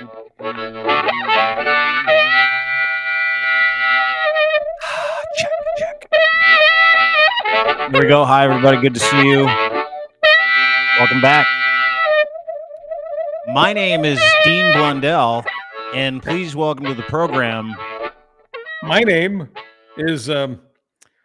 Check. Here we go. Hi, everybody. Good to see you. Welcome back. My name is Dean Blundell, and please welcome to the program. My name is, in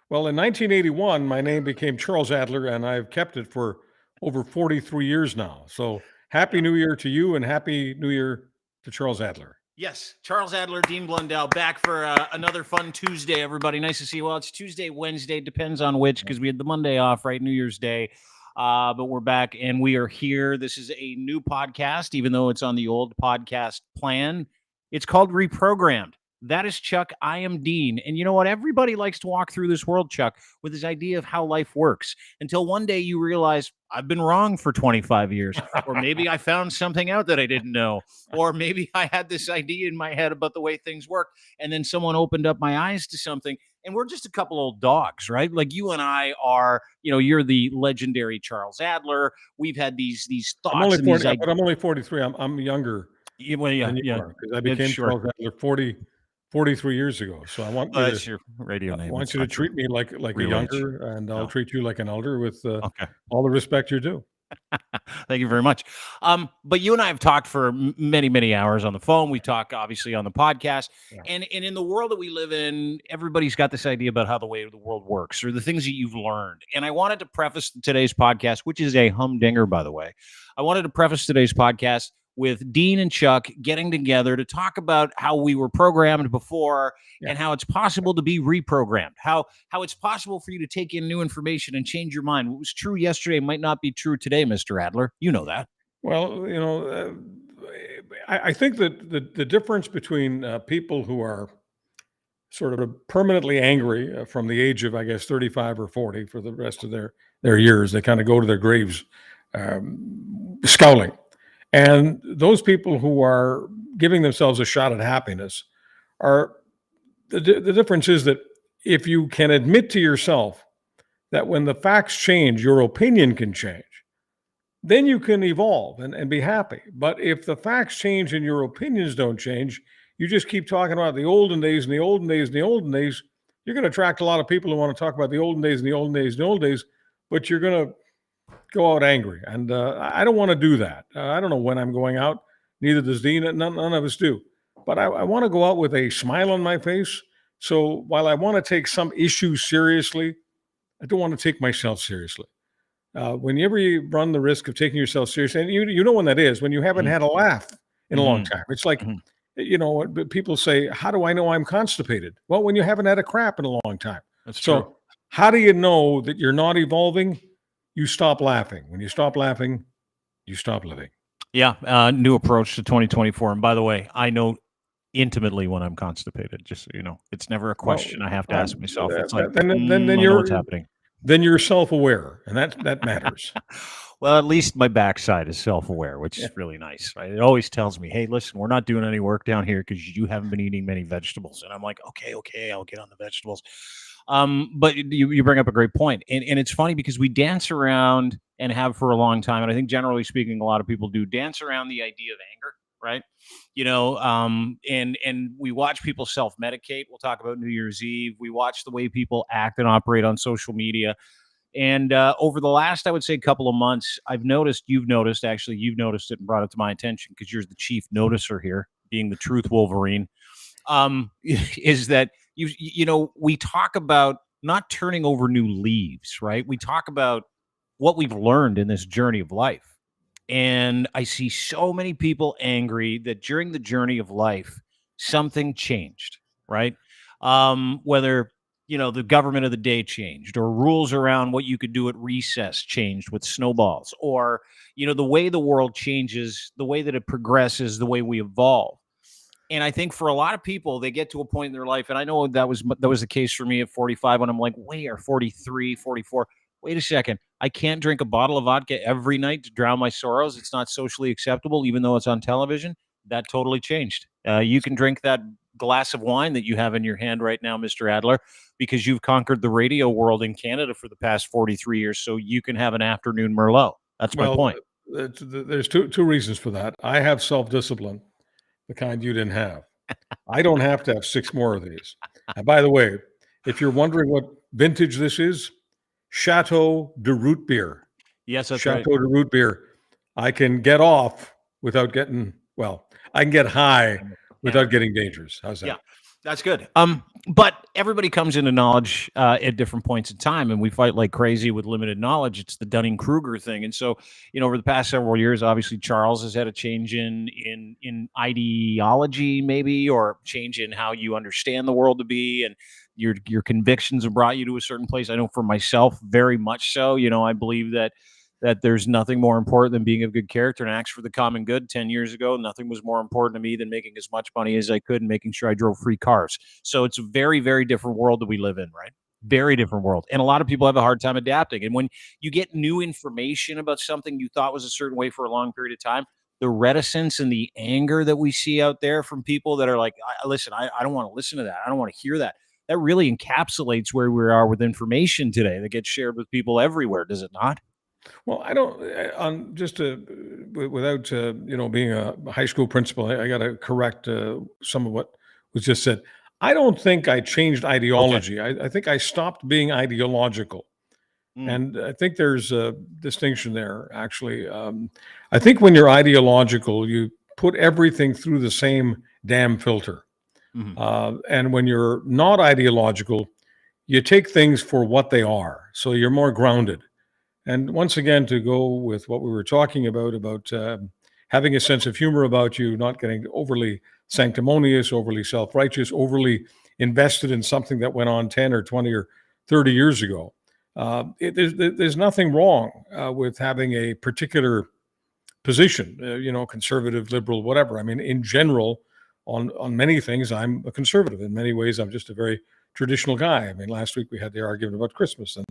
1981, my name became Charles Adler, and I've kept it for over 43 years now. So Happy New Year to you, and Happy New Year to Charles Adler. Yes, Charles Adler, Dean Blundell, back for another fun Tuesday, everybody. Nice to see you. Well, it's Tuesday, Wednesday, depends on which, because we had the Monday off, right? New Year's Day. But we're back, and we are here. This is a new podcast, even though it's on the old podcast plan. It's called Reprogrammed. That is Chuck. I am Dean. And you know what? Everybody likes to walk through this world, Chuck, with this idea of how life works until one day you realize I've been wrong for 25 years. Or maybe I found something out that I didn't know. Or maybe I had this idea in my head about the way things work. And then someone opened up my eyes to something. And we're just a couple old dogs, right? Like you and I are, you're the legendary Charles Adler. We've had these thoughts. I'm only 40, but I'm only 43. I'm younger. Because I became Charles Adler 43 years ago. So I want that's your radio name. I want you to treat me like a younger, and I'll treat you like an elder with all the respect you do. Thank you very much. But you and I have talked for many, many hours on the phone. We talk obviously on the podcast, and in the world that we live in, everybody's got this idea about how the way the world works or the things that you've learned. And I wanted to preface today's podcast, which is a humdinger, by the way. I wanted to preface today's podcast with Dean and Chuck getting together to talk about how we were programmed before and how it's possible to be reprogrammed, how it's possible for you to take in new information and change your mind. What was true yesterday might not be true today, Mr. Adler. You know that. Well, I think that the difference between people who are sort of permanently angry from the age of, I guess, 35 or 40 for the rest of their years, they kind of go to their graves scowling. And those people who are giving themselves a shot at happiness are the difference is that if you can admit to yourself that when the facts change, your opinion can change, then you can evolve and be happy. But if the facts change and your opinions don't change, you just keep talking about the olden days and the olden days and the olden days, you're going to attract a lot of people who want to talk about the olden days and the olden days and the old days, but you're going to go out angry. And I don't want to do that. I don't know when I'm going out. Neither does Dean. None of us do. But I want to go out with a smile on my face. So while I want to take some issues seriously, I don't want to take myself seriously. Whenever you run the risk of taking yourself seriously, and you know when that is, when you haven't had a laugh in a long time. It's like, people say, how do I know I'm constipated? Well, when you haven't had a crap in a long time. That's true. So how do you know that you're not evolving? You stop laughing. When you stop laughing, you stop living. Yeah, new approach to 2024. And by the way, I know intimately when I'm constipated. Just so you know, it's never a question I have to ask myself. It's like, then you're what's happening. Then you're self-aware, and that matters. Well, at least my backside is self-aware, which is really nice. Right? It always tells me, "Hey, listen, we're not doing any work down here because you haven't been eating many vegetables." And I'm like, "Okay, I'll get on the vegetables." But you bring up a great point. And it's funny because we dance around and have for a long time. And I think generally speaking, a lot of people do dance around the idea of anger, right? And we watch people self-medicate. We'll talk about New Year's Eve. We watch the way people act and operate on social media. And over the last, I would say, couple of months, you've noticed it and brought it to my attention because you're the chief noticer here, being the truth Wolverine, is that we talk about not turning over new leaves, right? We talk about what we've learned in this journey of life. And I see so many people angry that during the journey of life, something changed, right? Whether, the government of the day changed or rules around what you could do at recess changed with snowballs or, the way the world changes, the way that it progresses, the way we evolve. And I think for a lot of people, they get to a point in their life, and I know that was the case for me at 45 when I'm like, wait, or 43, 44, wait a second. I can't drink a bottle of vodka every night to drown my sorrows. It's not socially acceptable, even though it's on television. That totally changed. You can drink that glass of wine that you have in your hand right now, Mr. Adler, because you've conquered the radio world in Canada for the past 43 years, so you can have an afternoon Merlot. That's my point. There's two reasons for that. I have self-discipline. the kind you didn't have. I don't have to have 6 more of these. And by the way, if you're wondering what vintage this is, Chateau de Root beer. Yes, that's right. Chateau de Root beer. I can get off without getting, well, I can get high without getting dangerous. How's that? Yeah, that's good. But everybody comes into knowledge at different points in time, and we fight like crazy with limited knowledge. It's the Dunning-Kruger thing. And so, over the past several years, obviously Charles has had a change in ideology, maybe, or change in how you understand the world to be, and your convictions have brought you to a certain place. I know for myself, very much so. I believe that there's nothing more important than being a good character and acts for the common good. 10 years ago, nothing was more important to me than making as much money as I could and making sure I drove free cars. So it's a very, very different world that we live in, right? Very different world. And a lot of people have a hard time adapting. And when you get new information about something you thought was a certain way for a long period of time, the reticence and the anger that we see out there from people that are like, listen, I don't want to listen to that. I don't want to hear that. That really encapsulates where we are with information today that gets shared with people everywhere, does it not? Well, I don't, on just without, being a high school principal, I got to correct some of what was just said. I don't think I changed Okay. ideology. I think I stopped being ideological. Mm, And I think there's a distinction there, actually. I think when you're ideological, you put everything through the same damn filter. mhm. And when you're not ideological, you take things for what they are. So you're more grounded. And once again, to go with what we were talking about having a sense of humor about you, not getting overly sanctimonious, overly self righteous, overly invested in something that went on 10 or 20 or 30 years ago. There's nothing wrong with having a particular position, conservative, liberal, whatever. I mean, in general, on many things, I'm a conservative. In many ways, I'm just a very traditional guy. I mean, last week we had the argument about Christmas, and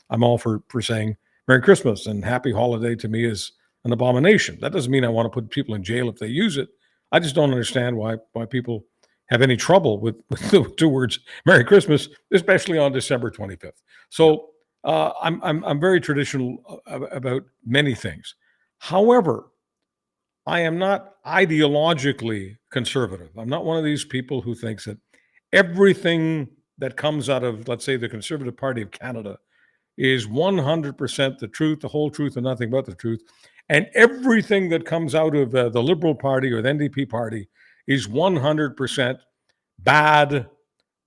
I'm all for saying Merry Christmas and Happy Holiday to me is an abomination. That doesn't mean I want to put people in jail if they use it. I just don't understand why people have any trouble with the two words Merry Christmas, especially on December 25th. So I'm very traditional about many things. However, I am not ideologically conservative. I'm not one of these people who thinks that everything that comes out of, let's say, the Conservative Party of Canada is 100% the truth, the whole truth, and nothing but the truth. And everything that comes out of the Liberal Party or the NDP Party is 100% bad,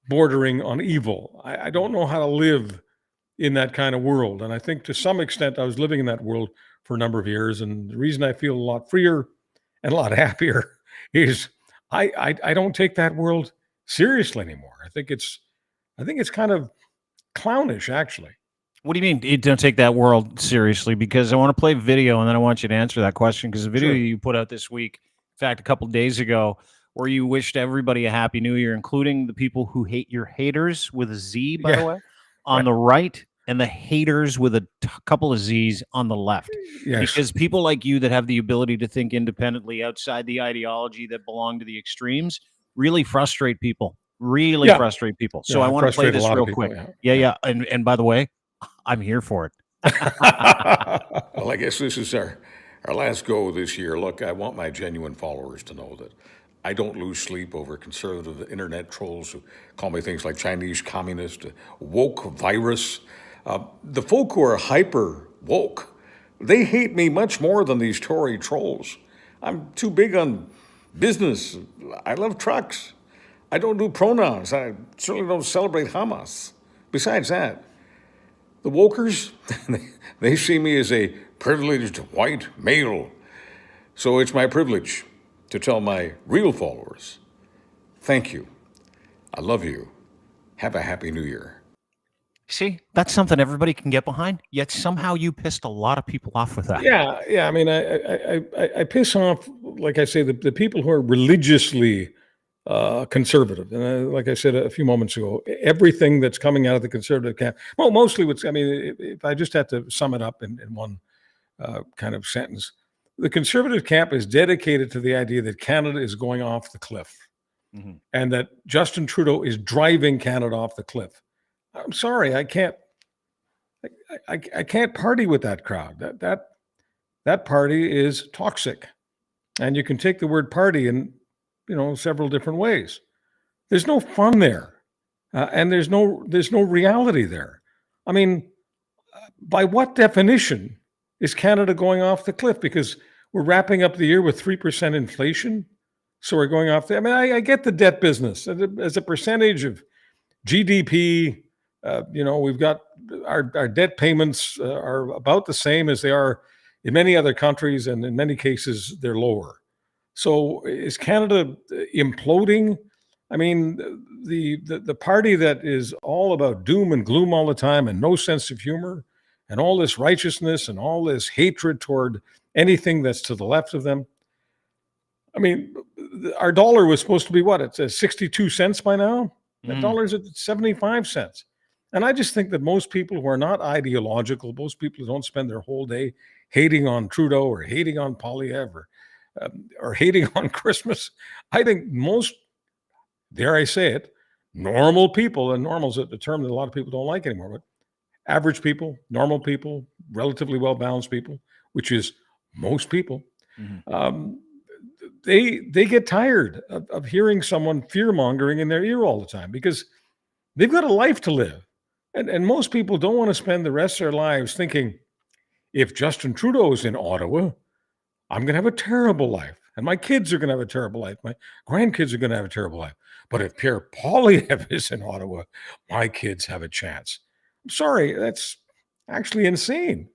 bordering on evil. I don't know how to live in that kind of world. And I think to some extent I was living in that world for a number of years. And the reason I feel a lot freer and a lot happier is I don't take that world seriously anymore. I think it's kind of clownish, actually. What do you mean you don't take that world seriously? Because I want to play video and then I want you to answer that question. Because the video Sure. you put out this week, in fact, a couple of days ago, where you wished everybody a happy new year, including the people who hate your haters with a Z, by the Yeah. way, on Right. the right, and the haters with a couple of Z's on the left. Yes. Because people like you that have the ability to think independently outside the ideology that belong to the extremes really frustrate people. Really Yeah. frustrate people. So Yeah. I I want to play frustrate a this lot of real people. quick. Yeah. Yeah, Yeah. yeah. And by the way, I'm here for it. Well, I guess this is our last go this year. Look, I want my genuine followers to know that I don't lose sleep over conservative internet trolls who call me things like Chinese communist, woke virus. The folk who are hyper woke, they hate me much more than these Tory trolls. I'm too big on business. I love trucks. I don't do pronouns. I certainly don't celebrate Hamas. Besides that, the wokers, they see me as a privileged white male. So it's my privilege to tell my real followers, thank you. I love you. Have a happy new year. See, that's something everybody can get behind. Yet somehow you pissed a lot of people off with that. Yeah. Yeah. I mean, I piss off, like I say, the people who are religiously conservative. And like I said a few moments ago, everything that's coming out of the conservative camp, well, mostly what's, I mean, if I just had to sum it up in one kind of sentence, the conservative camp is dedicated to the idea that Canada is going off the cliff Mhm. and that Justin Trudeau is driving Canada off the cliff. I'm sorry, I can't. I can't party with that crowd. That party is toxic, and you can take the word party and several different ways. There's no fun there, and there's no reality there. I mean, by what definition is Canada going off the cliff? Because we're wrapping up the year with 3% inflation, so we're going off. I mean, I get the debt business as a percentage of GDP. We've got our debt payments are about the same as they are in many other countries, and in many cases, they're lower. So is Canada imploding? I mean, the party that is all about doom and gloom all the time and no sense of humor and all this righteousness and all this hatred toward anything that's to the left of them. I mean, our dollar was supposed to be what? It's 62 cents by now. The dollar's at 75 cents. And I just think that most people who are not ideological, most people who don't spend their whole day hating on Trudeau or hating on Polyev or hating on Christmas, I think most, dare I say it, normal people, and normal's a term that a lot of people don't like anymore, but average people, normal people, relatively well-balanced people, which is most people, they get tired of hearing someone fear-mongering in their ear all the time because they've got a life to live. And most people don't want to spend the rest of their lives thinking, if Justin Trudeau is in Ottawa, I'm going to have a terrible life. And my kids are going to have a terrible life. My grandkids are going to have a terrible life. But if Pierre Poilievre is in Ottawa, my kids have a chance. I'm sorry, that's actually insane.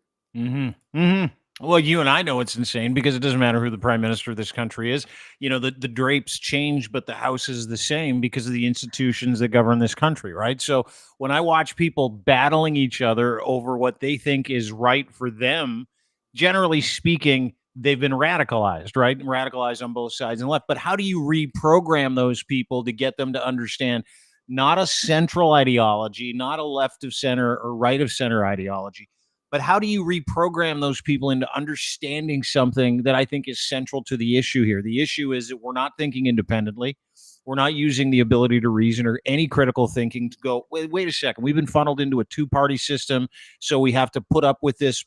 Well, you and I know it's insane because it doesn't matter who the prime minister of this country is. The drapes change, but the house is the same because of the institutions that govern this country, right? So when I watch people battling each other over what they think is right for them, generally speaking, they've been radicalized, right? Radicalized on both sides and left. But how do you reprogram those people to get them to understand not a central ideology, not a left of center or right of center ideology, but how do you reprogram those people into understanding something that I think is central to the issue here? The issue is that we're not thinking independently. We're not using the ability to reason or any critical thinking to go, wait a second. We've been funneled into a two-party system, so we have to put up with this,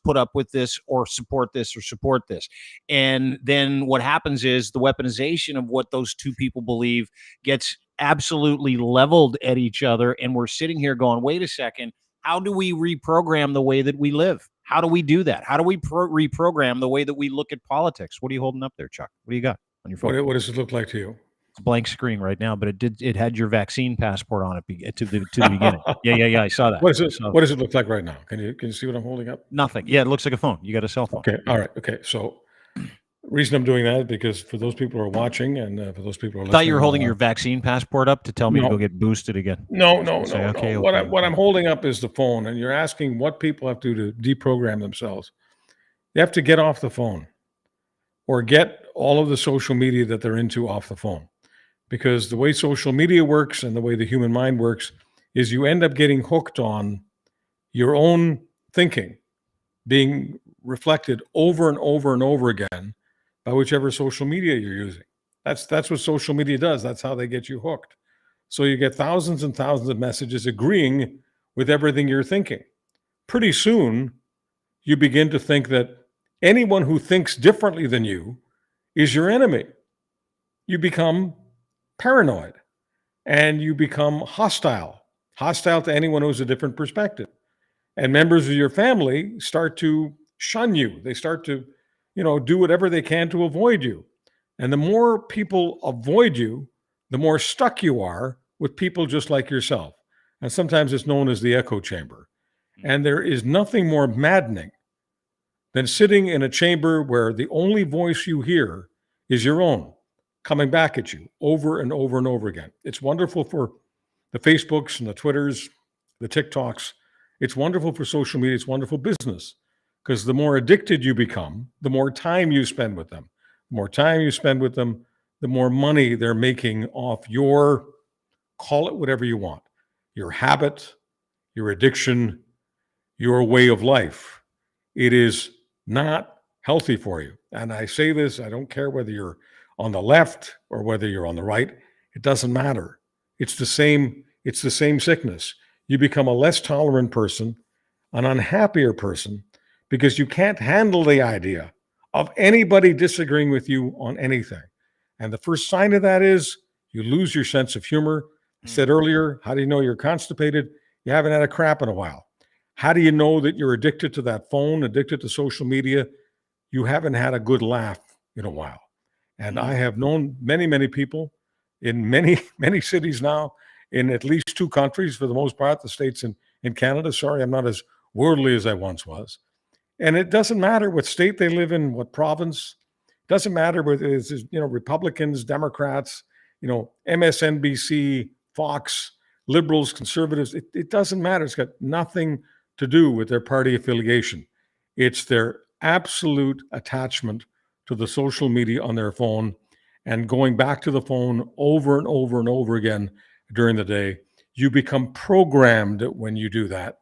or support this, or support this. And then what happens is the weaponization of what those two people believe gets absolutely leveled at each other. And we're sitting here going, wait a second. How do we reprogram the way that we live? How do we do that? How do we reprogram the way that we look at politics? What are you holding up there, Chuck? What do you got on your phone? What does it look like to you? It's a blank screen right now, but it had your vaccine passport on it to the beginning. Yeah. I saw that. What does it look like right now? Can you see what I'm holding up? Nothing. Yeah, it looks like a phone. You got a cell phone. Okay. All right. Okay. So the reason I'm doing that is because for those people who are watching and for those people who are listening. I thought you were holding your vaccine passport up to tell me to go get boosted again. No. Okay. What I'm holding up is the phone, and you're asking what people have to do to deprogram themselves. They have to get off the phone or get all of the social media that they're into off the phone. Because the way social media works and the way the human mind works is you end up getting hooked on your own thinking being reflected over and over and over again by whichever social media you're using. That's what social media does. That's how they get you hooked. So you get thousands and thousands of messages agreeing with everything you're thinking. Pretty soon, you begin to think that anyone who thinks differently than you is your enemy. You become paranoid and you become hostile to anyone who has a different perspective. And members of your family start to shun you. They start to, do whatever they can to avoid you. And the more people avoid you, the more stuck you are with people just like yourself. And sometimes it's known as the echo chamber. And there is nothing more maddening than sitting in a chamber where the only voice you hear is your own, coming back at you over and over and over again. It's wonderful for the Facebooks and the Twitters, the TikToks. It's wonderful for social media. It's wonderful business because the more addicted you become, the more time you spend with them. The more time you spend with them, the more money they're making off your, call it whatever you want, your habit, your addiction, your way of life. It is not healthy for you. And I say this, I don't care whether you're on the left or whether you're on the right. It doesn't matter. It's the same sickness. You become a less tolerant person, an unhappier person, because you can't handle the idea of anybody disagreeing with you on anything. And the first sign of that is you lose your sense of humor. I said earlier, how do you know you're constipated? You haven't had a crap in a while. How do you know that you're addicted to that phone, addicted to social media? You haven't had a good laugh in a while. And I have known many, many people in many, many cities now, in at least 2 countries, for the most part, the States and Canada. Sorry, I'm not as worldly as I once was. And it doesn't matter what state they live in, what province. It doesn't matter whether it's, Republicans, Democrats, MSNBC, Fox, liberals, conservatives. It doesn't matter. It's got nothing to do with their party affiliation. It's their absolute attachment to the social media on their phone and going back to the phone over and over and over again during the day. You become programmed when you do that.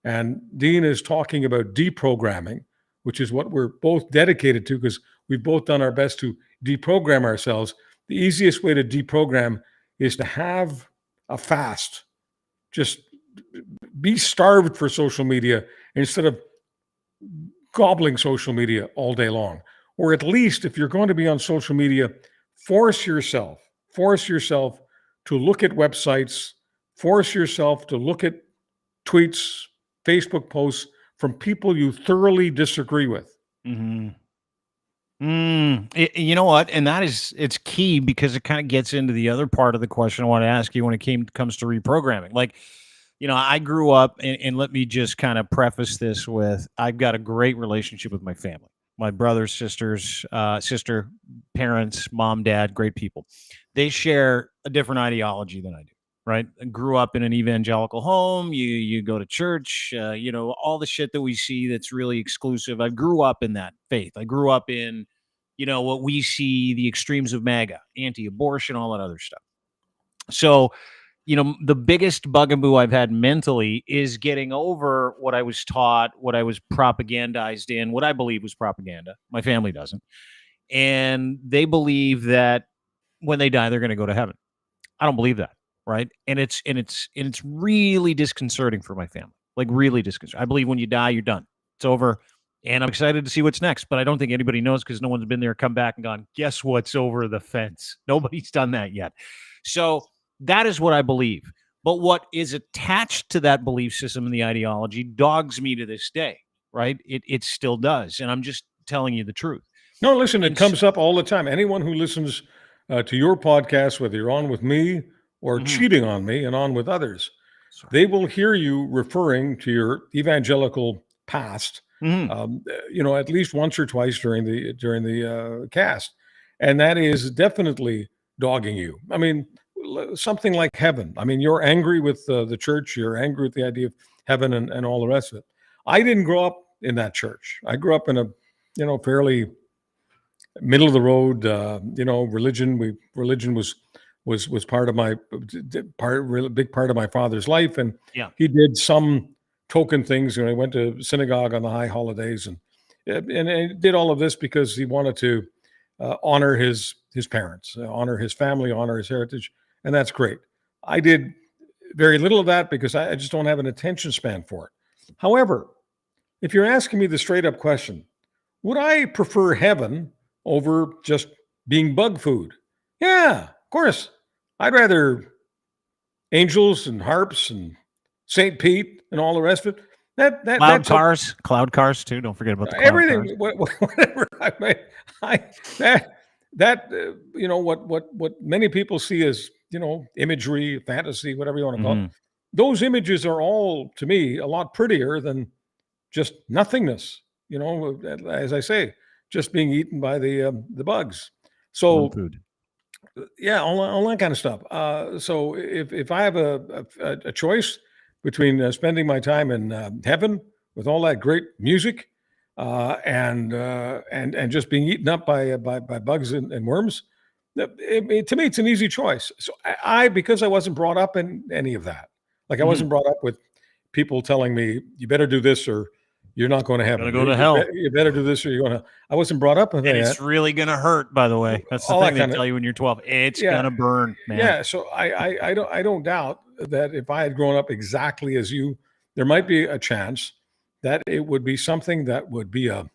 And Dean is talking about deprogramming, which is what we're both dedicated to, because we've both done our best to deprogram ourselves. The easiest way to deprogram is to have a fast. Just be starved for social media instead of gobbling social media all day long. Or at least, if you're going to be on social media, force yourself to look at websites, force yourself to look at tweets, Facebook posts from people you thoroughly disagree with. You know what? And it's key, because it kind of gets into the other part of the question I want to ask you when it comes to reprogramming. Like, I grew up, and let me just kind of preface this with, I've got a great relationship with my family, my brothers, sisters, sister, parents, mom, dad, great people. They share a different ideology than I do. Right. I grew up in an evangelical home. You go to church, all the shit that we see that's really exclusive. I grew up in that faith. I grew up in, what we see, the extremes of MAGA, anti-abortion, all that other stuff. So, the biggest bugaboo I've had mentally is getting over what I was taught, what I was propagandized in, what I believe was propaganda. My family doesn't. And they believe that when they die, they're going to go to heaven. I don't believe that. Right. And it's really disconcerting for my family, like really disconcerting. I believe when you die, you're done. It's over. And I'm excited to see what's next. But I don't think anybody knows, because no one's been there, come back and gone, guess what's over the fence? Nobody's done that yet. So that is what I believe. But what is attached to that belief system and the ideology dogs me to this day. Right. It still does. And I'm just telling you the truth. No, listen, it comes up all the time. Anyone who listens to your podcast, whether you're on with me or cheating on me and on with others, they will hear you referring to your evangelical past, at least once or twice during the cast, and that is definitely dogging you. I mean, something like heaven. I mean, you're angry with the church. You're angry with the idea of heaven and all the rest of it. I didn't grow up in that church. I grew up in a fairly middle of the road, religion. Religion was part of my big part of my father's life, and he did some token things. He went to synagogue on the high holidays, and he did all of this because he wanted to honor his parents, honor his family, honor his heritage, and that's great. I did very little of that because I just don't have an attention span for it. However, if you're asking me the straight up question, would I prefer heaven over just being bug food? Yeah, of course. I'd rather angels and harps and St. Pete and all the rest of it. Cloud cars too. Don't forget about the cloud everything. cars. Whatever. What many people see as imagery, fantasy, whatever you want to call it. Those images are all, to me, a lot prettier than just nothingness. As I say, just being eaten by the bugs. So, yeah, all that kind of stuff. So if I have a choice between spending my time in heaven with all that great music and just being eaten up by bugs and worms, to me it's an easy choice. So because I wasn't brought up in any of that, like I wasn't brought up with people telling me you better do this or you're not going to heaven. You're going to go to hell. You better do this or you're going to. I wasn't brought up with that. And it's really going to hurt, by the way. That's the thing they tell you when you're 12. It's going to burn, man. Yeah. So I don't doubt that if I had grown up exactly as you, there might be a chance that it would be something that would be an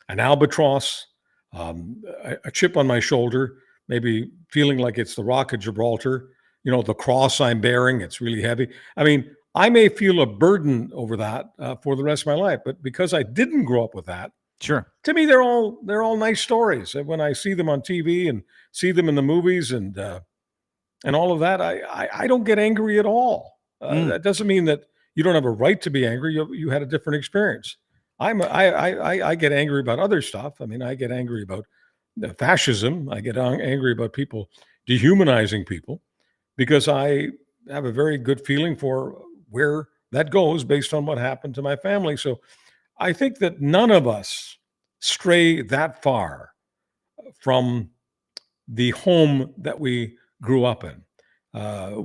albatross, a chip on my shoulder, maybe feeling like it's the Rock of Gibraltar, the cross I'm bearing, it's really heavy. I mean, I may feel a burden over that for the rest of my life, but because I didn't grow up with that, Sure. to me, they're all nice stories. And when I see them on TV and see them in the movies and all of that, I don't get angry at all. That doesn't mean that you don't have a right to be angry. You had a different experience. I get angry about other stuff. I mean, I get angry about fascism. I get angry about people dehumanizing people because I have a very good feeling for where that goes based on what happened to my family. So I think that none of us stray that far from the home that we grew up in.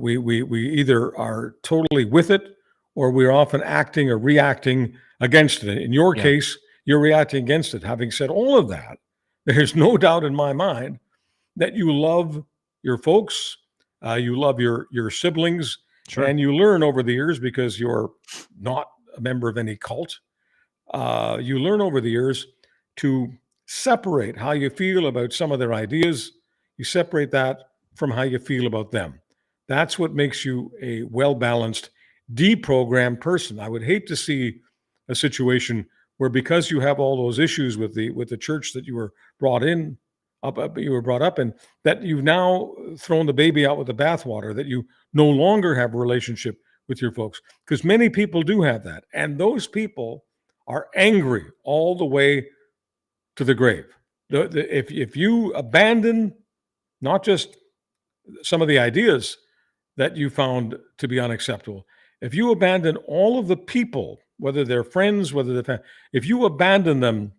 We either are totally with it or we're often acting or reacting against it. In your case, you're reacting against it. Having said all of that, there's no doubt in my mind that you love your folks, you love your siblings, Sure. and you learn over the years because you're not a member of any cult. You learn over the years to separate how you feel about some of their ideas. You separate that from how you feel about them. That's what makes you a well-balanced, deprogrammed person. I would hate to see a situation where because you have all those issues with the church that you were brought up in, that you've now thrown the baby out with the bathwater, that you no longer have a relationship with your folks. Because many people do have that. And those people are angry all the way to the grave. If you abandon not just some of the ideas that you found to be unacceptable, if you abandon all of the people, whether they're friends, whether they're if you abandon them,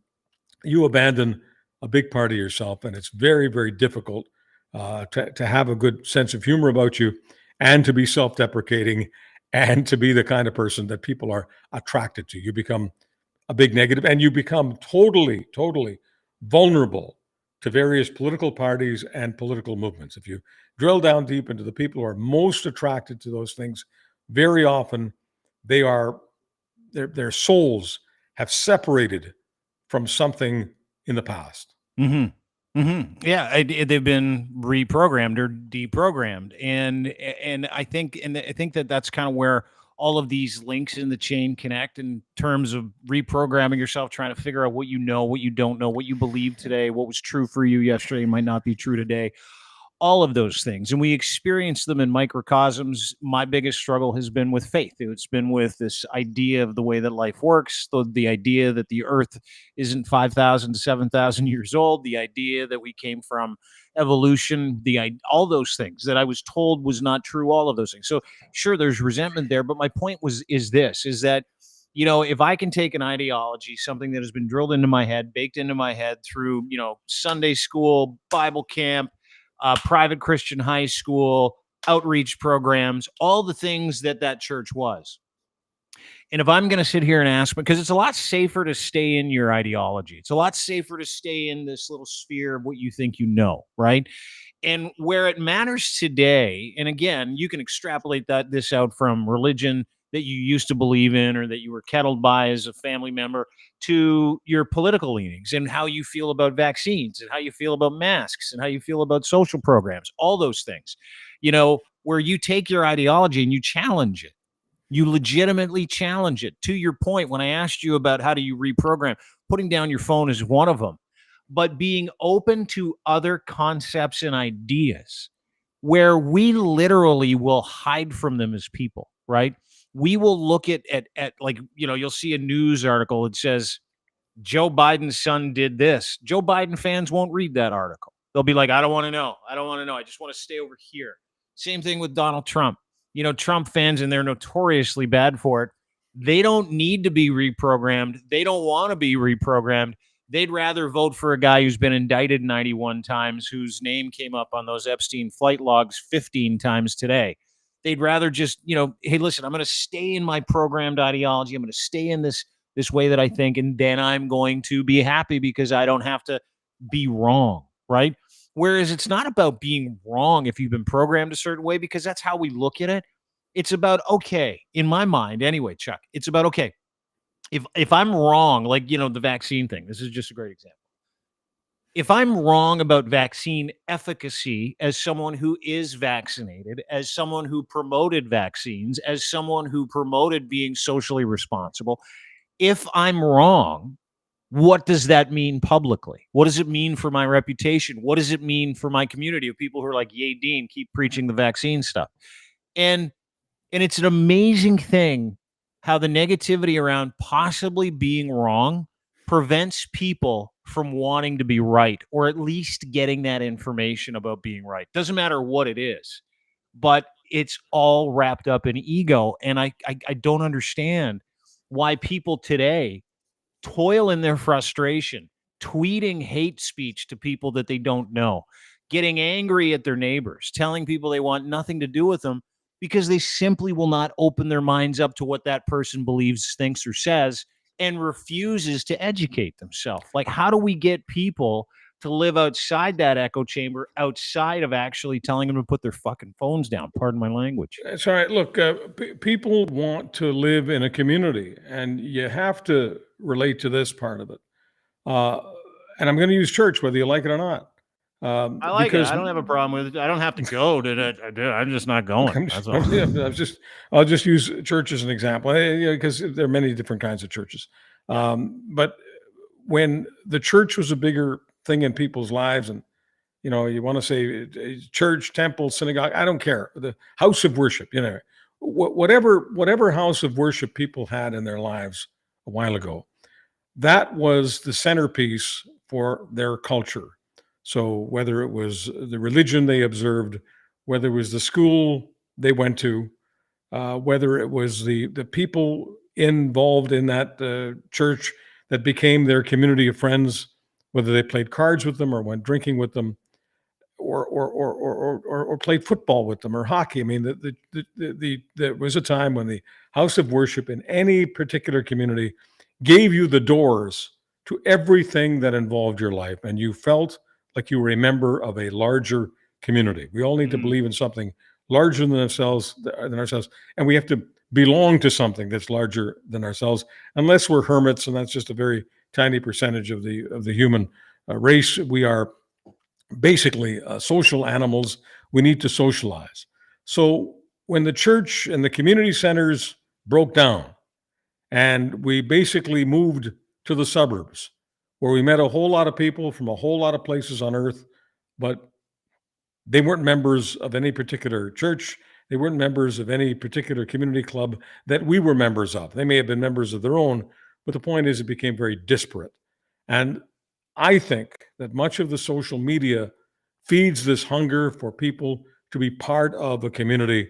you abandon a big part of yourself, and it's very, very difficult to have a good sense of humor about you, and to be self-deprecating, and to be the kind of person that people are attracted to. You become a big negative, and you become totally, totally vulnerable to various political parties and political movements. If you drill down deep into the people who are most attracted to those things, very often their souls have separated from something in the past. Yeah, they've been reprogrammed or deprogrammed, and I think that that's kind of where all of these links in the chain connect in terms of reprogramming yourself, trying to figure out what you know, what you don't know, what you believe today, what was true for you yesterday might not be true today. All of those things, and we experience them in microcosms. My biggest struggle has been with faith. It's been with this idea of the way that life works, the idea that the earth isn't 5,000 to 7,000 years old, the idea that we came from evolution, all those things that I was told was not true, all of those things. So sure, there's resentment there, but my point is that if I can take an ideology, something that has been drilled into my head, baked into my head through Sunday school, Bible camp, private Christian high school, outreach programs, all the things that church was. And if I'm going to sit here and ask, because it's a lot safer to stay in your ideology, it's a lot safer to stay in this little sphere of what you think you know, right? And where it matters today, and again, you can extrapolate this out from religion that you used to believe in or that you were kettled by as a family member to your political leanings and how you feel about vaccines and how you feel about masks and how you feel about social programs, all those things, where you take your ideology and you challenge it. You legitimately challenge it. To your point, when I asked you about how do you reprogram, putting down your phone is one of them, but being open to other concepts and ideas where we literally will hide from them as people, right? We will look at like, you'll see a news article that says Joe Biden's son did this. Joe Biden fans won't read that article. They'll be like, I don't want to know. I don't want to know. I just want to stay over here. Same thing with Donald Trump. Trump fans, and they're notoriously bad for it. They don't need to be reprogrammed. They don't want to be reprogrammed. They'd rather vote for a guy who's been indicted 91 times, whose name came up on those Epstein flight logs 15 times today. They'd rather just, hey, listen, I'm going to stay in my programmed ideology. I'm going to stay in this way that I think, and then I'm going to be happy because I don't have to be wrong, right? Whereas it's not about being wrong if you've been programmed a certain way, because that's how we look at it. It's about, okay, in my mind anyway, Chuck, it's about, okay, if I'm wrong, like, the vaccine thing, this is just a great example. if I'm wrong about vaccine efficacy as someone who is vaccinated, as someone who promoted vaccines, as someone who promoted being socially responsible, if I'm wrong, what does that mean publicly? What does it mean for my reputation? What does it mean for my community of people who are like, yay, Dean, keep preaching the vaccine stuff? And it's an amazing thing how the negativity around possibly being wrong prevents people from wanting to be right, or at least getting that information about being right. Doesn't matter what it is, but it's all wrapped up in ego. And I don't understand why people today toil in their frustration, tweeting hate speech to people that they don't know, getting angry at their neighbors, telling people they want nothing to do with them because they simply will not open their minds up to what that person believes, thinks, or says, and refuses to educate themselves. Like, how do we get people to live outside that echo chamber, outside of actually telling them to put their fucking phones down? Pardon my language. That's all right. Look, people want to live in a community, and you have to relate to this part of it. Uh, and I'm going to use church, whether you like it or not. I like Because it. I don't have a problem with it. I don't have to go to that. I'm just not going. That's all. I'll just use church as an example, because there are many different kinds of churches. But when the church was a bigger thing in people's lives, and you want to say church, temple, synagogue, I don't care. The house of worship, whatever house of worship people had in their lives a while ago, that was the centerpiece for their culture. So whether it was the religion they observed, whether it was the school they went to, whether it was the people involved in that church that became their community of friends, whether they played cards with them or went drinking with them, or played football with them or hockey. I mean, there was a time when the house of worship in any particular community gave you the doors to everything that involved your life, and you felt like you were a member of a larger community. We all need to believe in something larger than ourselves, and we have to belong to something that's larger than ourselves, unless we're hermits, and that's just a very tiny percentage of the human race. We are basically social animals. We need to socialize. So when the church and the community centers broke down, and we basically moved to the suburbs, where we met a whole lot of people from a whole lot of places on earth, but they weren't members of any particular church. They weren't members of any particular community club that we were members of. They may have been members of their own, but the point is it became very disparate. And I think that much of the social media feeds this hunger for people to be part of a community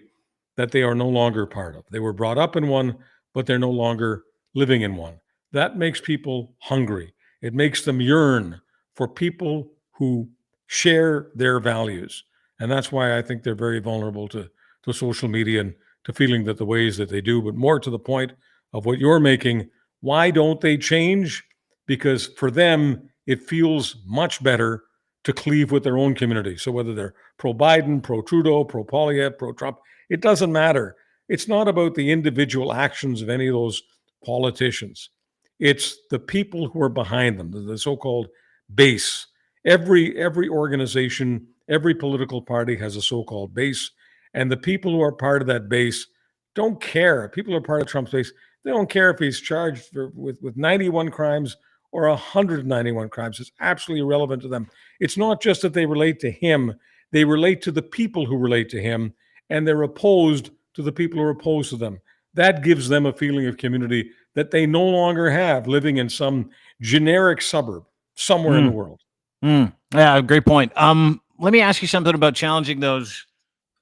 that they are no longer part of. They were brought up in one, but they're no longer living in one. That makes people hungry. It makes them yearn for people who share their values. And that's why I think they're very vulnerable to social media and to feeling that the ways that they do. But more to the point of what you're making, why don't they change? Because for them, it feels much better to cleave with their own community. So whether they're pro-Biden, pro-Trudeau, pro-Poilievre, pro-Trump, it doesn't matter. It's not about the individual actions of any of those politicians. It's the people who are behind them, the so-called base. Every organization, every political party has a so-called base, and the people who are part of that base don't care. People who are part of Trump's base, they don't care if he's charged with 91 crimes or 191 crimes. It's absolutely irrelevant to them. It's not just that they relate to him, they relate to the people who relate to him, and they're opposed to the people who are opposed to them. That gives them a feeling of community that they no longer have living in some generic suburb somewhere in the world. Yeah, great point. Let me ask you something about challenging those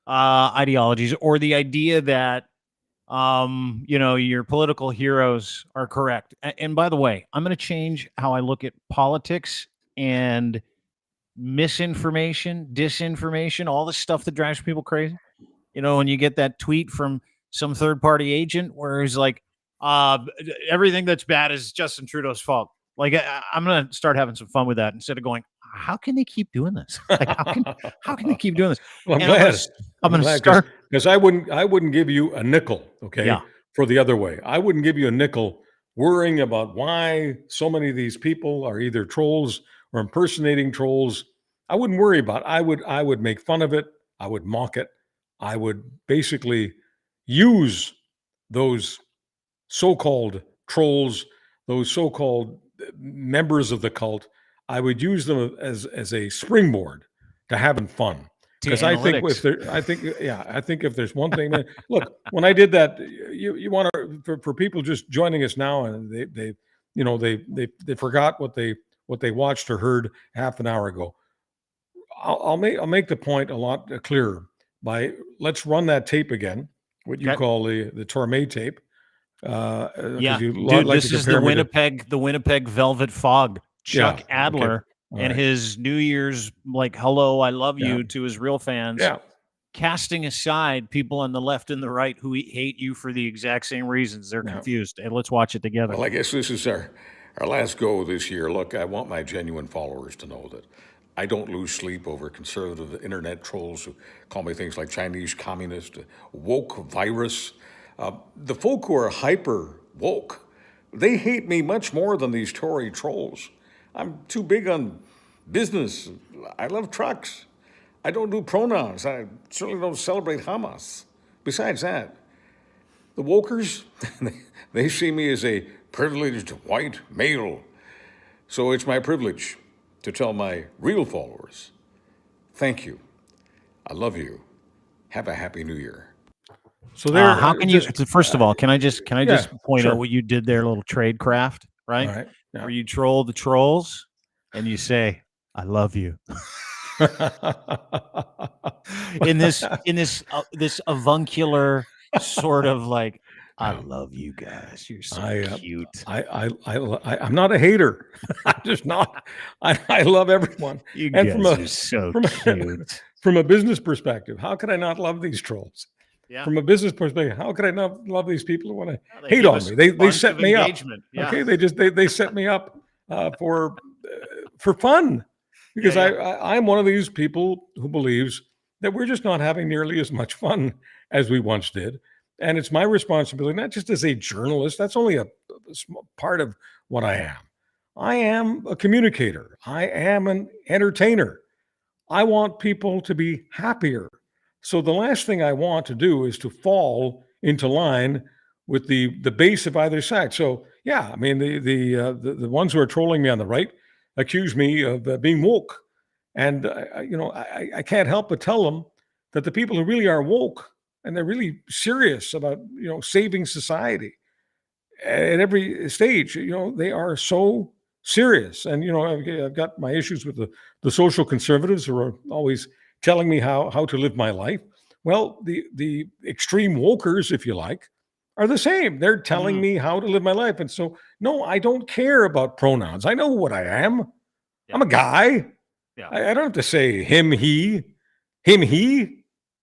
ideologies, or the idea that your political heroes are correct. And by the way, I'm going to change how I look at politics and misinformation, disinformation, all the stuff that drives people crazy. When you get that tweet from some third-party agent where he's like, everything that's bad is Justin Trudeau's fault. Like, I'm going to start having some fun with that instead of going, how can they keep doing this? Like, how can they keep doing this? Well, I'm going to start, because I wouldn't give you a nickel, okay, for the other way. I wouldn't give you a nickel worrying about why so many of these people are either trolls or impersonating trolls, I wouldn't worry about it. I would make fun of it. I would mock it. I would basically use those so-called trolls, those so-called members of the cult. I would use them as a springboard to having fun. Because I think if there's one thing that, look, when I did that, you want to, for people just joining us now and they forgot what they watched or heard half an hour ago. I'll make the point a lot clearer by, let's run that tape again, what you call the Torme tape. Dude, this is the Winnipeg Velvet Fog. Chuck Adler and his New Year's hello, I love you to his real fans. Yeah. Casting aside people on the left and the right who hate you for the exact same reasons. They're confused. And let's watch it together. Well, I guess this is our last go this year. Look, I want my genuine followers to know that I don't lose sleep over conservative internet trolls who call me things like Chinese communist, woke virus. The folk who are hyper woke, they hate me much more than these Tory trolls. I'm too big on business. I love trucks. I don't do pronouns. I certainly don't celebrate Hamas. Besides that, the wokers, they see me as a privileged white male. So it's my privilege to tell my real followers, thank you. I love you. Have a happy new year. So there, how can you? First of all, can I just point out what you did there? A little trade craft, right? All right. Yeah. Where you troll the trolls and you say, "I love you." in this avuncular sort of I love you guys. You're so cute. I'm not a hater. I'm just not. I love everyone. You guys are so cute. From a business perspective, how could I not love these trolls? Yeah. From a business perspective, how could I not love these people who want to hate on me? They set me up. Yeah. Okay, they set me up for fun, because I'm one of these people who believes that we're just not having nearly as much fun as we once did, and it's my responsibility, not just as a journalist. That's only a small part of what I am. I am a communicator. I am an entertainer. I want people to be happier. So the last thing I want to do is to fall into line with the base of either side. So yeah, I mean the ones who are trolling me on the right accuse me of being woke, and I can't help but tell them that the people who really are woke and they're really serious about saving society at every stage, they are so serious. And I've got my issues with the social conservatives who are always telling me how to live my life. Well, the extreme wokers, if you like, are the same. They're telling me how to live my life. And so, no, I don't care about pronouns. I know what I am. Yeah. I'm a guy. Yeah. I don't have to say him, he.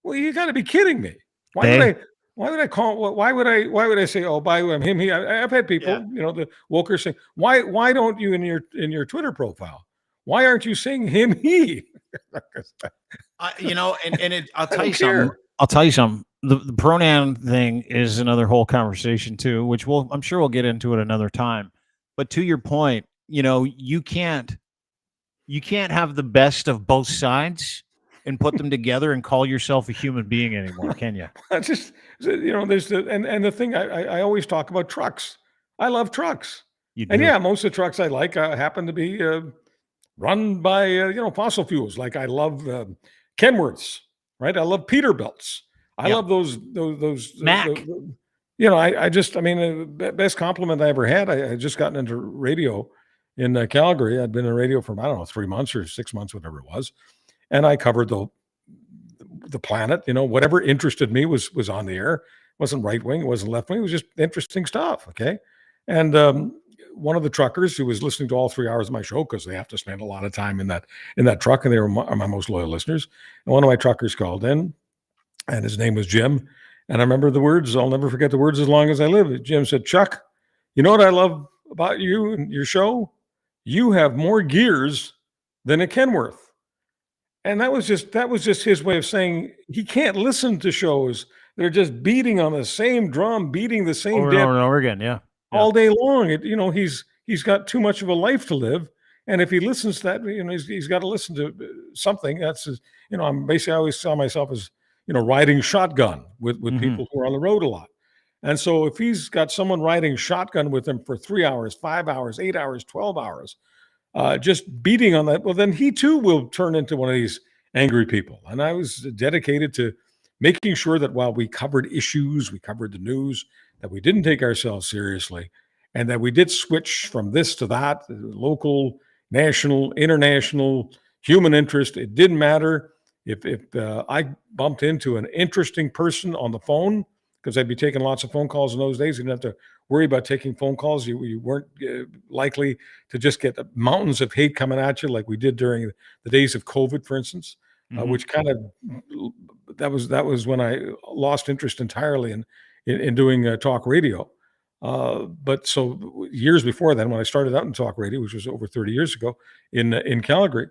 Well, you got to be kidding me. Why would I say, oh, by I'm him, he? I've had people, the wokers say, why don't you in your Twitter profile? Why aren't you saying him, he? I'll tell you something. I'll tell you something. The pronoun thing is another whole conversation too, which I'm sure we'll get into it another time. But to your point, you can't have the best of both sides and put them together and call yourself a human being anymore, can you? That's just, there's the thing I always talk about trucks. I love trucks. And most of the trucks I like happen to be run by fossil fuels. Like I love Kenworths, right? I love Peterbilts. I love those Mac. The best compliment I ever had. I just gotten into radio in Calgary. I'd been in radio for 3 months or 6 months, whatever it was, and I covered the planet. Whatever interested me was on the air. It wasn't right wing, it wasn't left wing. It was just interesting stuff. Okay, and one of the truckers who was listening to all 3 hours of my show, because they have to spend a lot of time in that truck, and they were my most loyal listeners. And one of my truckers called in, and his name was Jim. And I remember the words. I'll never forget the words as long as I live. Jim said, "Chuck, you know what I love about you and your show? You have more gears than a Kenworth." And that was just his way of saying he can't listen to shows that are just beating on the same drum, beating the same over and over again, all day long. He's got too much of a life to live, And if he listens to that, he's got to listen to something. That's his, I'm basically, I always saw myself as, riding shotgun with people who are on the road a lot. And so if he's got someone riding shotgun with him for 3 hours, 5 hours, 8 hours, 12 hours, just beating on that, well, then he too will turn into one of these angry people. And I was dedicated to making sure that while we covered issues, we covered the news, that we didn't take ourselves seriously, and that we did switch from this to that, local, national, international, human interest. It didn't matter if I bumped into an interesting person on the phone, because I'd be taking lots of phone calls in those days. You didn't have to worry about taking phone calls. You weren't likely to just get mountains of hate coming at you like we did during the days of COVID, for instance, which kind of, that was when I lost interest entirely in doing talk radio. But so years before then, when I started out in talk radio, which was over 30 years ago in Calgary,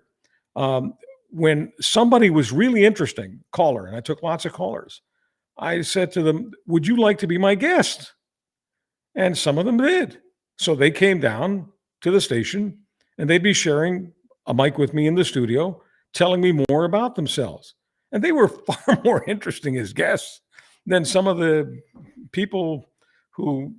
when somebody was really interesting caller, and I took lots of callers, I said to them, would you like to be my guest? And some of them did. So they came down to the station and they'd be sharing a mic with me in the studio, telling me more about themselves. And they were far more interesting as guests than some of the people who,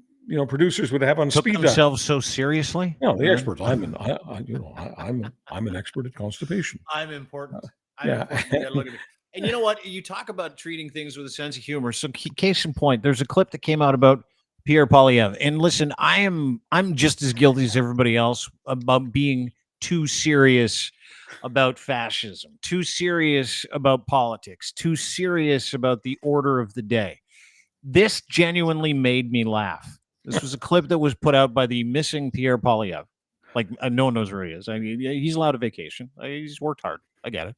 producers would have on Took speed dial. themselves so seriously. No, the experts. I'm an expert at constipation. I'm important. Yeah. Look at me. And you know what? You talk about treating things with a sense of humor. So case in point, there's a clip that came out about Pierre Polyev. And listen, I'm just as guilty as everybody else about being too serious about fascism, too serious about politics, too serious about the order of the day. This genuinely made me laugh. This was a clip that was put out by the missing Pierre Polyev. Like, no one knows where he is. I mean, he's allowed a vacation. He's worked hard. I get it.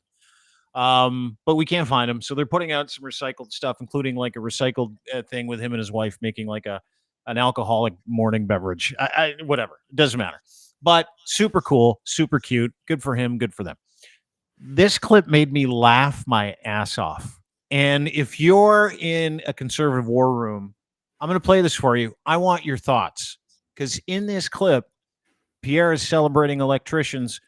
But we can't find him. So they're putting out some recycled stuff, including like a recycled thing with him and his wife making like an alcoholic morning beverage. Whatever. It doesn't matter. But super cool, super cute. Good for him. Good for them. This clip made me laugh my ass off. And if you're in a conservative war room, I'm going to play this for you. I want your thoughts. Because in this clip, Pierre is celebrating electricians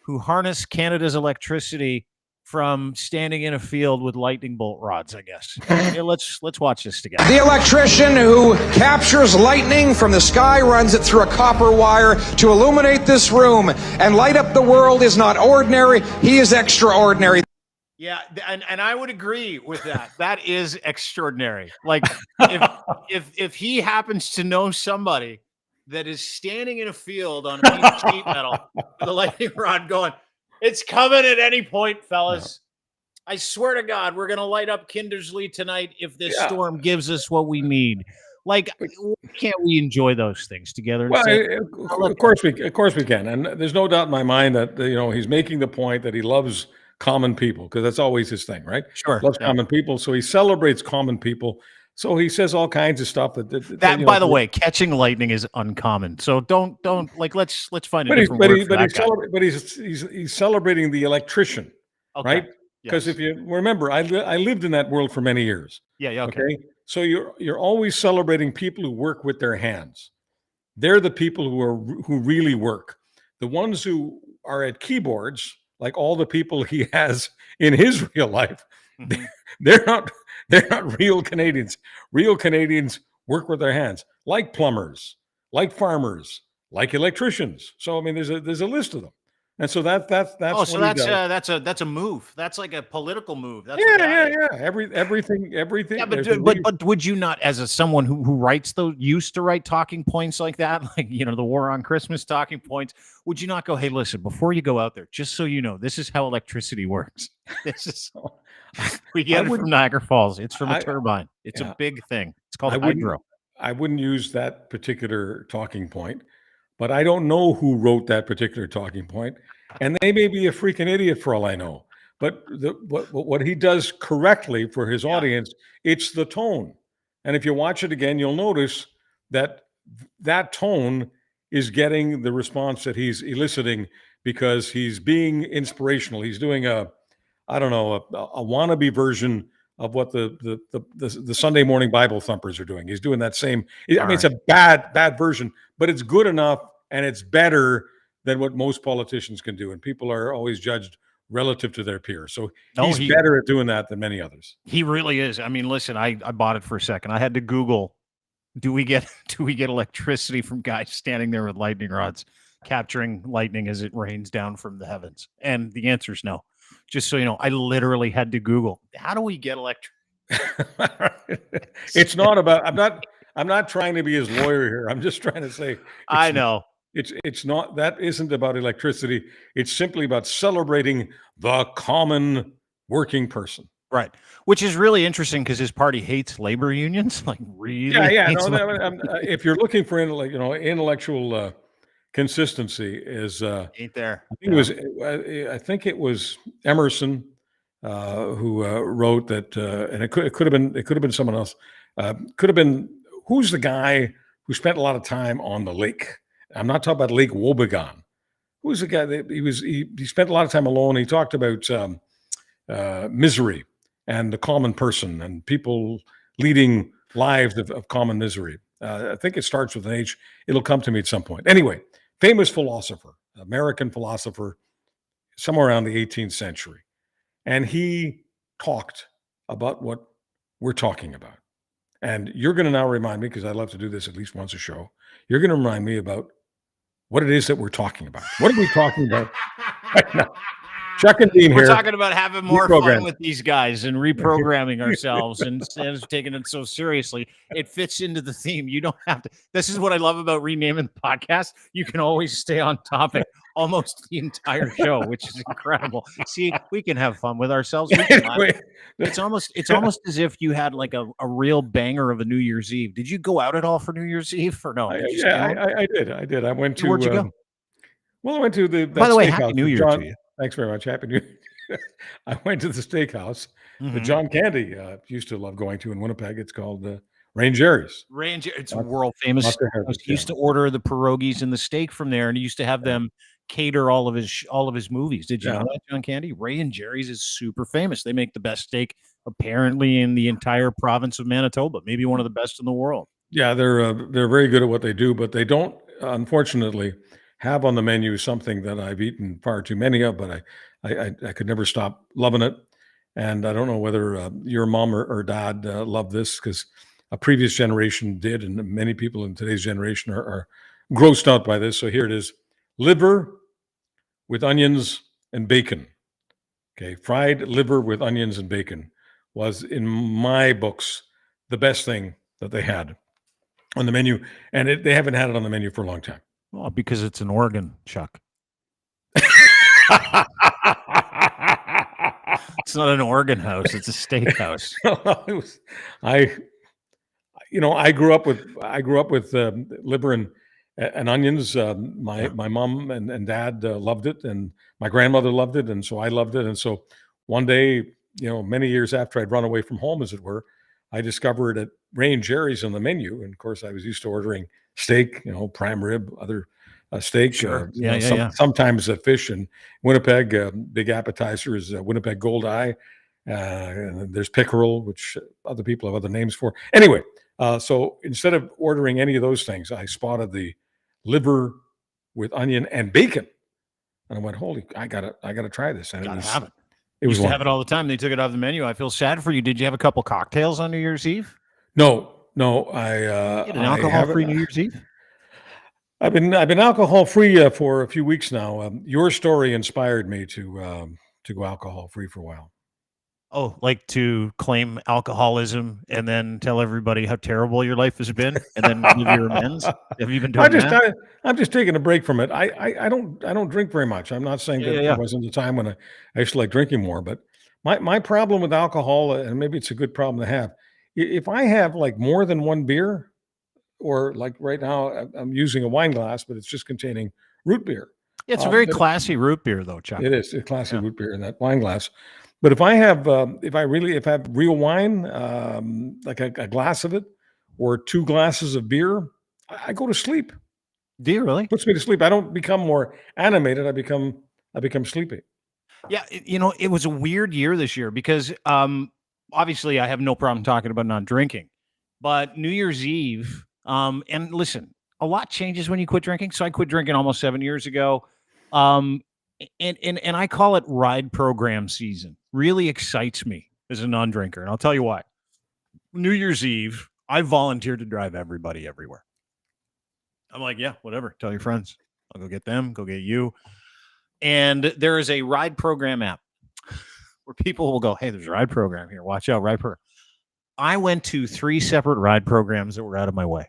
who harness Canada's electricity from standing in a field with lightning bolt rods, I guess. Here, let's watch this together. The electrician who captures lightning from the sky, runs it through a copper wire to illuminate this room and light up the world is not ordinary. He is extraordinary. Yeah, and I would agree with that. That is extraordinary. Like, if he happens to know somebody that is standing in a field on a piece of sheet metal with a lightning rod going, it's coming at any point, fellas. Yeah. I swear to God, we're going to light up Kindersley tonight if this storm gives us what we need. Like, can't we enjoy those things together? Well, of course we can. And there's no doubt in my mind that, he's making the point that he loves common people, because that's always his thing, right? Sure. Loves common people. So he celebrates common people. So he says all kinds of stuff that by the way, catching lightning is uncommon. So don't like let's find a different word for that guy. But he's celebrating the electrician, right? Because if you remember, I lived in that world for many years. Yeah. Okay. So you're always celebrating people who work with their hands. They're the people who really work. The ones who are at keyboards, like all the people he has in his real life, they're not real Canadians. Real Canadians work with their hands, like plumbers, like farmers, like electricians. So I mean, there's a list of them, and so that's that's a move. That's like a political move. That's everything. Yeah, but would you not, as someone who writes used to write talking points like that, like the War on Christmas talking points, would you not go, hey, listen, before you go out there, just so you know, this is how electricity works. This is. We get it from Niagara Falls. It's from a turbine. It's a big thing. It's called hydro. I wouldn't use that particular talking point, but I don't know who wrote that particular talking point, and they may be a freaking idiot for all I know. But what he does correctly for his audience, it's the tone. And if you watch it again, you'll notice that tone is getting the response that he's eliciting, because he's being inspirational. He's doing a wannabe version of what the Sunday morning Bible thumpers are doing. He's doing that same. It's a bad version, but it's good enough and it's better than what most politicians can do. And people are always judged relative to their peers. So No, he's better at doing that than many others. He really is. I mean, listen, I bought it for a second. I had to Google, do we get electricity from guys standing there with lightning rods capturing lightning as it rains down from the heavens? And the answer is no. Just so you know, I literally had to Google, how do we get electricity? It's not about, I'm not trying to be his lawyer here. I'm just trying to say, I know. It's not, that isn't about electricity. It's simply about celebrating the common working person. Right. Which is really interesting because his party hates labor unions. Like, really? Yeah. No, if you're looking for intellectual consistency, is ain't there. I think it was Emerson who wrote that, and it could have been someone else. Could have been, who's the guy who spent a lot of time on the lake? I'm not talking about Lake Wobegon. Who's the guy that he spent a lot of time alone? He talked about misery and the common person and people leading lives of common misery. I think it starts with an H. It'll come to me at some point. Anyway, famous philosopher, American philosopher, somewhere around the 18th century. And he talked about what we're talking about. And you're going to now remind me, because I love to do this at least once a show, you're going to remind me about what it is that we're talking about. What are we talking about right now? Chuck and Dean here. We're talking about having more fun with these guys and reprogramming ourselves and instead of taking it so seriously. It fits into the theme. You don't have to. This is what I love about renaming the podcast. You can always stay on topic almost the entire show, which is incredible. See, we can have fun with ourselves. It's almost as if you had like a real banger of a New Year's Eve. Did you go out at all for New Year's Eve or no? I did. I went to. Where'd you go? Well, I went to the. By the way, Happy New Year to you. Thanks very much. Happy New Year. I went to the steakhouse that John Candy used to love going to in Winnipeg. It's called Ray and Jerry's. Ray and Jerry's. It's world famous. He used to order the pierogies and the steak from there, and he used to have them cater all of his movies. Did you know that, John Candy? Ray and Jerry's is super famous. They make the best steak apparently in the entire province of Manitoba, maybe one of the best in the world. Yeah, they're very good at what they do, but they don't, unfortunately, have on the menu something that I've eaten far too many of, but I could never stop loving it. And I don't know whether your mom or dad loved this, because a previous generation did, and many people in today's generation are grossed out by this. So here it is: liver with onions and bacon. Okay, fried liver with onions and bacon was, in my books, the best thing that they had on the menu, and they haven't had it on the menu for a long time. Well, because it's an organ, Chuck. It's not an organ house; it's a steak house. I grew up with liver and onions. My mom and dad loved it, and my grandmother loved it, and so I loved it. And so one day, many years after I'd run away from home, as it were, I discovered at Ray and Jerry's on the menu, and of course I was used to ordering steak, prime rib, other steak. Sure. Sometimes fish. In Winnipeg, big appetizer is Winnipeg Gold Eye. And there's pickerel, which other people have other names for. Anyway, so instead of ordering any of those things, I spotted the liver with onion and bacon, and I went, "Holy! I gotta try this." And gotta have it. It was. Used to have it all the time. They took it off the menu. I feel sad for you. Did you have a couple cocktails on New Year's Eve? No. I an alcohol-free New Year's Eve. I've been alcohol-free for a few weeks now. Your story inspired me to go alcohol-free for a while. Oh, like to claim alcoholism and then tell everybody how terrible your life has been, and then give your amends. Have you been doing that? I'm just taking a break from it. I don't drink very much. I'm not saying that there wasn't a time when I used to like drinking more, but my problem with alcohol, and maybe it's a good problem to have, if I have like more than one beer, or like right now I'm using a wine glass, but it's just containing root beer. Yeah, it's a very classy root beer, though, Chuck. It is a classy root beer in that wine glass. But if I have, if I have real wine, like a glass of it, or 2 glasses of beer, I go to sleep. Do you really? Puts me to sleep. I don't become more animated. I become sleepy. Yeah, it was a weird year this year because obviously I have no problem talking about not drinking, but New Year's Eve, and listen, a lot changes when you quit drinking. So I quit drinking almost 7 years ago. Um, and I call it ride program season. Really excites me as a non-drinker, and I'll tell you why. New Year's Eve, I volunteered to drive everybody everywhere. I'm like, yeah, whatever. Tell your friends. I'll go get them, go get you. And there is a ride program app where people will go, hey, there's a ride program here. Watch out, ride program. I went to 3 separate ride programs that were out of my way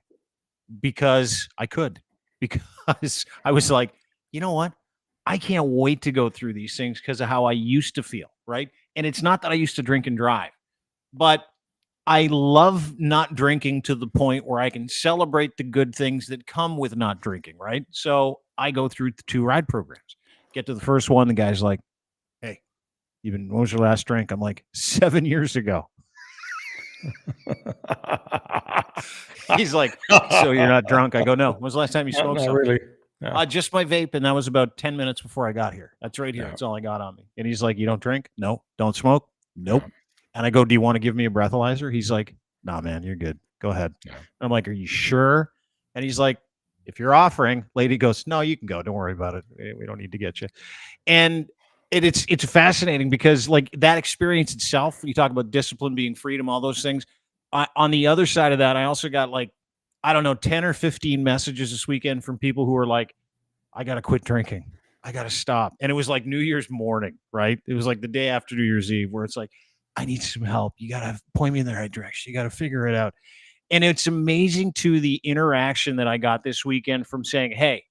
because I could. Because I was like, you know what? I can't wait to go through these things because of how I used to feel, right? And it's not that I used to drink and drive, but I love not drinking to the point where I can celebrate the good things that come with not drinking, right? So I go through the 2 ride programs. Get to the first one, the guy's like, hey, when was your last drink? I'm like, 7 years ago. He's like, so you're not drunk? I go, no. When was the last time you smoked Not something? really. No. Just my vape, and that was about 10 minutes before I got here. That's right here. Yeah. That's all I got on me. And he's like, you don't drink? No. Don't smoke? Nope. Yeah. And I go, do you want to give me a breathalyzer? He's like, nah, man, you're good. Go ahead. Yeah. And I'm like, are you sure? And he's like, if you're offering, lady goes, no, you can go. Don't worry about it. We don't need to get you. And it's fascinating because like that experience itself, you talk about discipline being freedom, all those things. On the other side of that, I also got like, I don't know, 10 or 15 messages this weekend from people who were like, I got to quit drinking. I got to stop. And it was like New Year's morning, right? It was like the day after New Year's Eve where it's like, I need some help. You got to point me in the right direction. You got to figure it out. And it's amazing to the interaction that I got this weekend from saying, hey,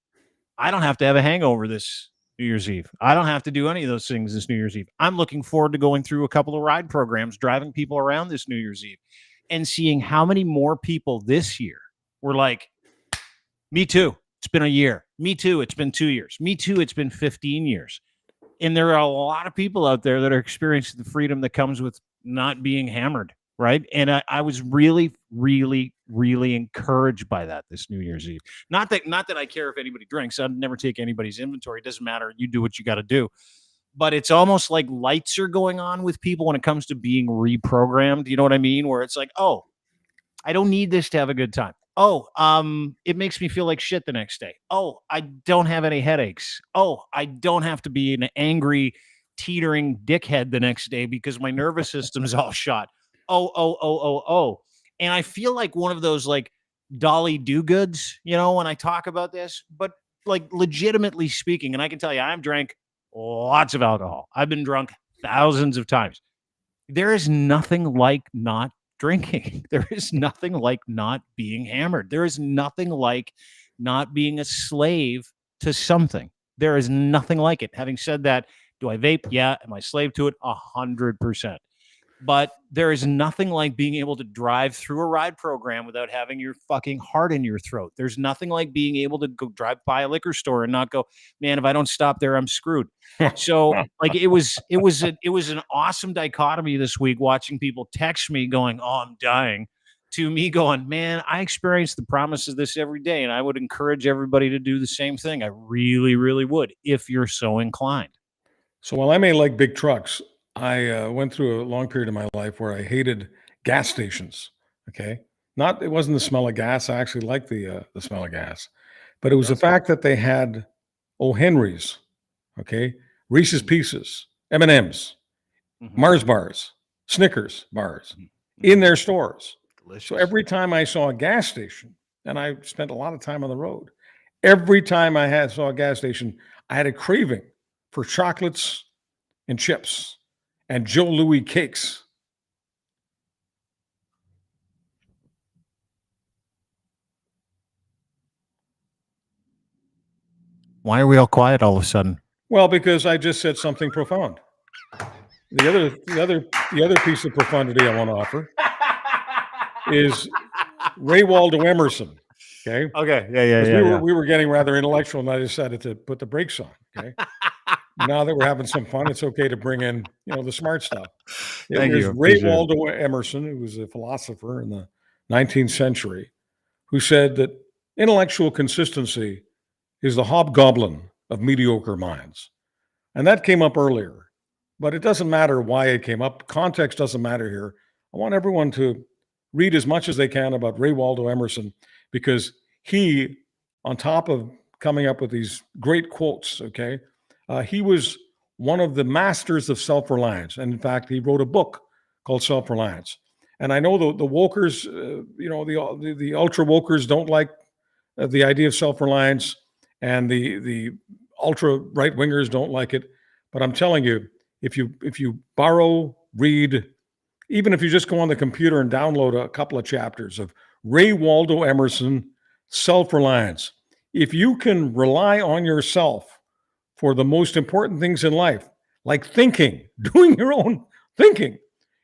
I don't have to have a hangover this New Year's Eve. I don't have to do any of those things this New Year's Eve. I'm looking forward to going through a couple of ride programs, driving people around this New Year's Eve and seeing how many more people this year were like, me too. It's been a year. Me too. It's been 2 years. Me too. It's been 15 years. And there are a lot of people out there that are experiencing the freedom that comes with not being hammered, right? And I was really, really, really encouraged by that this New Year's Eve. Not that I care if anybody drinks. I'd never take anybody's inventory. It doesn't matter. You do what you got to do. But it's almost like lights are going on with people when it comes to being reprogrammed. You know what I mean? Where it's like, oh, I don't need this to have a good time. Oh, it makes me feel like shit the next day. Oh, I don't have any headaches. Oh, I don't have to be an angry, teetering dickhead the next day because my nervous system's all shot. Oh. And I feel like one of those like Dolly do-goods, when I talk about this, but like legitimately speaking, and I can tell you, I've drank lots of alcohol. I've been drunk thousands of times. There is nothing like not drinking. There is nothing like not being hammered. There is nothing like not being a slave to something. There is nothing like it. Having said that, do I vape? Yeah. Am I slave to it? 100%. But there is nothing like being able to drive through a ride program without having your fucking heart in your throat. There's nothing like being able to go drive by a liquor store and not go, man, if I don't stop there, I'm screwed. So like it was an awesome dichotomy this week watching people text me going, oh, I'm dying, to me going, man, I experience the promise of this every day. And I would encourage everybody to do the same thing. I really, really would, if you're so inclined. So while I may like big trucks, I went through a long period of my life where I hated gas stations. Okay, it wasn't the smell of gas. I actually liked the smell of gas, but it was the fact that they had O. Henry's, okay, Reese's Pieces, M&Ms, Mars bars, Snickers bars in their stores. Delicious. So every time I saw a gas station, and I spent a lot of time on the road, every time saw a gas station, I had a craving for chocolates and chips and Joe Louis cakes. Why are we all quiet all of a sudden? Well, because I just said something profound. The other piece of profundity I want to offer is Ray Waldo Emerson. Okay. Okay. Yeah. We were getting rather intellectual, and I decided to put the brakes on. Okay. Now that we're having some fun, it's okay to bring in, the smart stuff. It was Ray Waldo Emerson, who was a philosopher in the 19th century, who said that intellectual consistency is the hobgoblin of mediocre minds. And that came up earlier, but it doesn't matter why it came up. Context doesn't matter here. I want everyone to read as much as they can about Ray Waldo Emerson, because he, on top of coming up with these great quotes, okay? He was one of the masters of self-reliance. And in fact, he wrote a book called Self-Reliance. And I know the wokers, the ultra wokers don't like the idea of self-reliance, and the ultra right wingers don't like it. But I'm telling you, if you borrow, read, even if you just go on the computer and download a couple of chapters of Ray Waldo Emerson, Self-Reliance, if you can rely on yourself for the most important things in life, like thinking, doing your own thinking,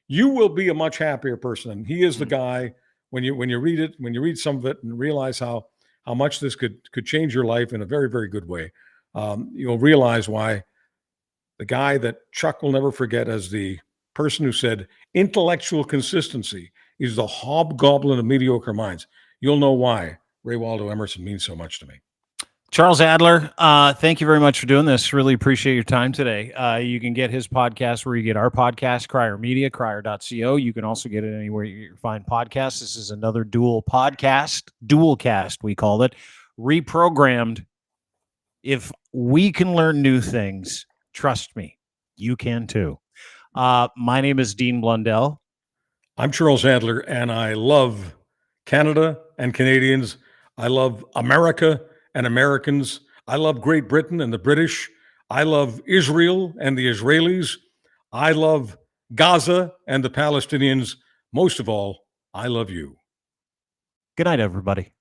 you will be a much happier person. And he is the guy, when you read it, when you read some of it and realize how much this could change your life in a very, very good way, you'll realize why the guy that Chuck will never forget as the person who said intellectual consistency is the hobgoblin of mediocre minds. You'll know why Ray Waldo Emerson means so much to me. Charles Adler, thank you very much for doing this. Really appreciate your time today. You can get his podcast where you get our podcast, Crier Media, crier.co. You can also get it anywhere you find podcasts. This is another dual cast, we called it, reprogrammed. If we can learn new things, trust me, you can too. My name is Dean Blundell. I'm Charles Adler, and I love Canada and Canadians. I love America and Americans. I love Great Britain and the British. I love Israel and the Israelis. I love Gaza and the Palestinians. Most of all, I love you. Good night, everybody.